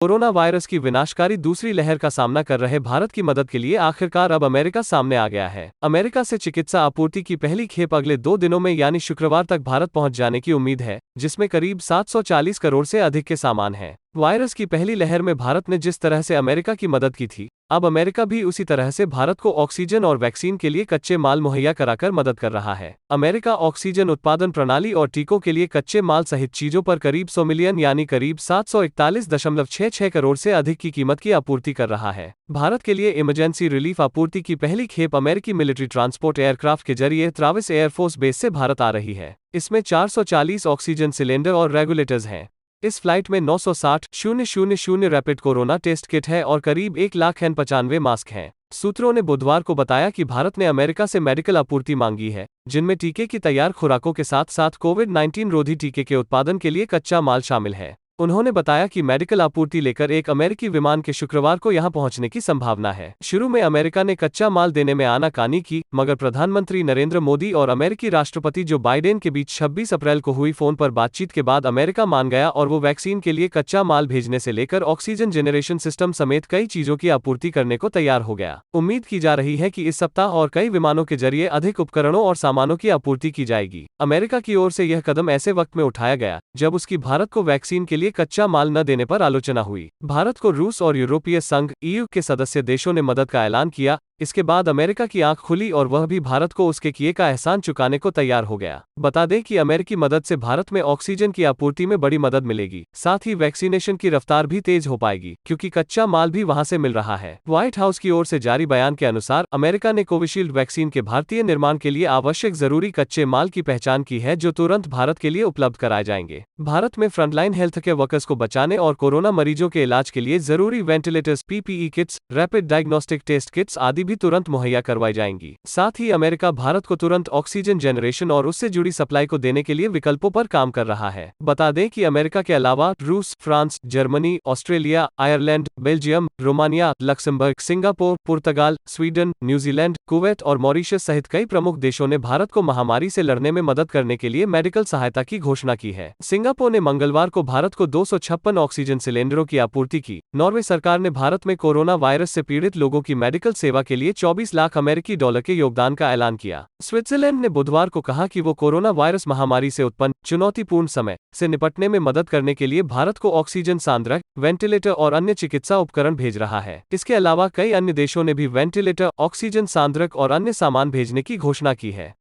Corona virus की विनाशकारी दूसरी लहर का सामना कर रहे भारत की मदद के लिए आखिरकार अब अमेरिका सामने आ गया है। अमेरिका से चिकित्सा आपूर्ति की पहली खेप अगले 2 दिनों में यानी शुक्रवार तक भारत पहुंच जाने की उम्मीद है, जिसमें करीब 740 करोड़ से अधिक के सामान हैं। वायरस की पहली लहर में भारत ने जिस तरह से अमेरिका की मदद की थी, अब अमेरिका भी उसी तरह से भारत को ऑक्सीजन और वैक्सीन के लिए कच्चे माल मुहैया कराकर मदद कर रहा है। अमेरिका ऑक्सीजन उत्पादन प्रणाली और टीकों के लिए कच्चे माल सहित चीजों पर करीब 100 मिलियन यानी करीब 741.66 करोड़ से अधिक की कीमत की आपूर्ति कर रहा है। भारत के लिए इमरजेंसी रिलीफ आपूर्ति की पहली खेप अमेरिकी मिलिट्री ट्रांसपोर्ट एयरक्राफ्ट के जरिए ट्राविस एयरफोर्स बेस से भारत आ रही है। इसमें 440 ऑक्सीजन सिलेंडर और रेगुलेटर्स हैं। इस फ्लाइट में 960,000 रैपिड कोरोना टेस्ट किट है और करीब 1,95,000 मास्क हैं। सूत्रों ने बुधवार को बताया कि भारत ने अमेरिका से मेडिकल आपूर्ति मांगी है, जिनमें टीके की तैयार खुराकों के साथ साथ कोविड-19 रोधी टीके के उत्पादन के लिए कच्चा माल शामिल है। उन्होंने बताया कि मेडिकल आपूर्ति लेकर एक अमेरिकी विमान के शुक्रवार को यहां पहुंचने की संभावना है। शुरू में अमेरिका ने कच्चा माल देने में आनाकानी की, मगर प्रधानमंत्री नरेंद्र मोदी और अमेरिकी राष्ट्रपति जो बाइडेन के बीच 26 अप्रैल को हुई फोन पर बातचीत के बाद अमेरिका मान गया और वो वैक्सीन के लिए कच्चा माल भेजने से लेकर ऑक्सीजन जनरेशन सिस्टम समेत कई चीजों की आपूर्ति करने को तैयार हो गया। उम्मीद की जा रही है कि इस सप्ताह और कई विमानों के जरिए अधिक उपकरणों और सामानों की आपूर्ति की जाएगी। अमेरिका की ओर से यह कदम ऐसे वक्त में उठाया गया जब उसकी भारत को वैक्सीन के लिए कच्चा माल न देने पर आलोचना हुई। भारत को रूस और यूरोपीय संघ (ईयू) के सदस्य देशों ने मदद का ऐलान किया। इसके बाद अमेरिका की आंख खुली और वह भी भारत को उसके किए का एहसान चुकाने को तैयार हो गया। बता दें कि अमेरिकी मदद से भारत में ऑक्सीजन की आपूर्ति में बड़ी मदद मिलेगी। साथ ही वैक्सीनेशन की रफ्तार भी तेज हो पाएगी, क्योंकि कच्चा माल भी वहां से मिल रहा है। व्हाइट हाउस की ओर से जारी बयान के अनुसार अमेरिका ने कोविशील्ड वैक्सीन के भारतीय निर्माण के लिए आवश्यक जरूरी कच्चे माल की पहचान की है, जो तुरंत भारत के लिए उपलब्ध कराए जाएंगे। भारत में फ्रंटलाइन हेल्थ केयर वर्कर्स को बचाने और कोरोना मरीजों के इलाज के लिए जरूरी ventilators, PPE kits, rapid diagnostic test kits आदि भी तुरंत मुहैया करवाई जाएंगी। साथ ही अमेरिका भारत को तुरंत ऑक्सीजन जनरेशन और उससे जुड़ी सप्लाई को देने के लिए विकल्पों पर काम कर रहा है। बता दें कि अमेरिका के अलावा रूस, France, Germany, Australia, Ireland, Belgium, Romania, Luxembourg, Singapore, पुर्तगाल, स्वीडन, न्यूजीलैंड, कुवैत और मॉरिशस सहित कई प्रमुख देशों ने भारत को महामारी से लड़ने में मदद करने के लिए मेडिकल सहायता की घोषणा की है। सिंगापुर ने मंगलवार को भारत को 256 ऑक्सीजन सिलेंडरों की आपूर्ति की। नॉर्वे सरकार ने भारत में कोरोना वायरस से पीड़ित लोगों की मेडिकल सेवा के लिए 24 लाख अमेरिकी डॉलर के योगदान का ऐलान किया। स्विट्जरलैंड ने बुधवार को कहा कि वो कोरोना वायरस महामारी से उत्पन्न चुनौतीपूर्ण समय से निपटने में मदद करने के लिए भारत को ऑक्सीजन सांद्रक, वेंटिलेटर और अन्य चिकित्सा उपकरण भेज रहा है। इसके अलावा कई अन्य देशों ने भी वेंटिलेटर, ऑक्सीजन सांद्रक और अन्य सामान भेजने की घोषणा की है।